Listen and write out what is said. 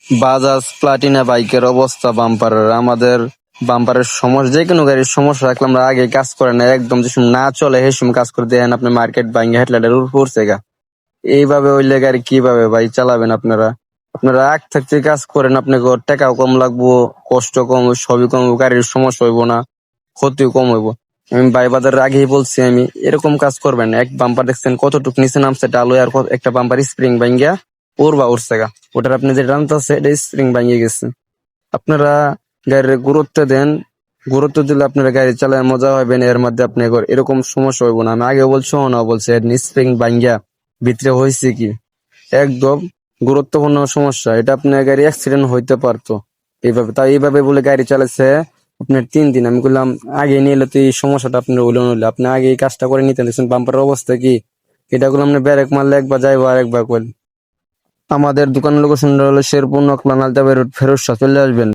Bajaj Platina বাইকের অবস্থা বাম্পারের, আমাদের বাম্পারের সমস্যা, যে কোনো গাড়ির সমস্যা রাখলে আমরা আগে কাজ করে না, একদম যে সময় না চলে সে সময় কাজ করে দেন আপনি মার্কেট ভাঙ্গে হেডলাইটের উপর পড়ছে গা। এইভাবে হইলে গাড়ি কিভাবে ভাই চালাবেন আপনারা? আপনারা আগ থাকতে কাজ করেন, আপনাকে টাকাও কম লাগবো, কষ্ট কম, সবই কম হইবো, গাড়ির সমস্যা হইবো না, ক্ষতিও কম হইবো। আমি ভাই বাজারের আগেই বলছি, আমি এরকম কাজ করবেন না। এক বাম্পার দেখছেন কতটুক নিচে নামছে ডালো, আর একটা বাম্পার স্প্রিং ভাঙ্গিয়া উড়বা উঠছে গা। ওটার আপনি যে টানতেছে এটা স্প্রিং ভাঙ্গিয়ে গেছে। আপনারা গাড়ির গুরুত্ব দেন, গুরুত্ব দিলে আপনারা গাড়ি চালায় মজা হবেন, এর মধ্যে আপনি এরকম সমস্যা হইব না। আমি আগে বলছি না বলছে স্প্রিং ভাঙ্গিয়া ভিতরে হয়েছে কি, একদম গুরুত্বপূর্ণ সমস্যা। এটা আপনার গাড়ি অ্যাক্সিডেন্ট হইতে পারতো এইভাবে। তাই এইভাবে বলে গাড়ি চালাচ্ছে আপনার 3 দিন। আমি বললাম আগে নিয়ে এলে তো এই সমস্যাটা আপনার হইলো নইলে, আপনি আগে এই কাজটা করে নিতেন। দেখছেন বাম্পারের অবস্থা কি, এটা গুলো আপনি ব্রেক মারলে একবার যাইবো আর একবার কইল। আমাদের দোকানের লোকেশনটা হলো শেরপুর নকলা নালতা রোড, ফেরোজ শাহ, চলে আসবেন।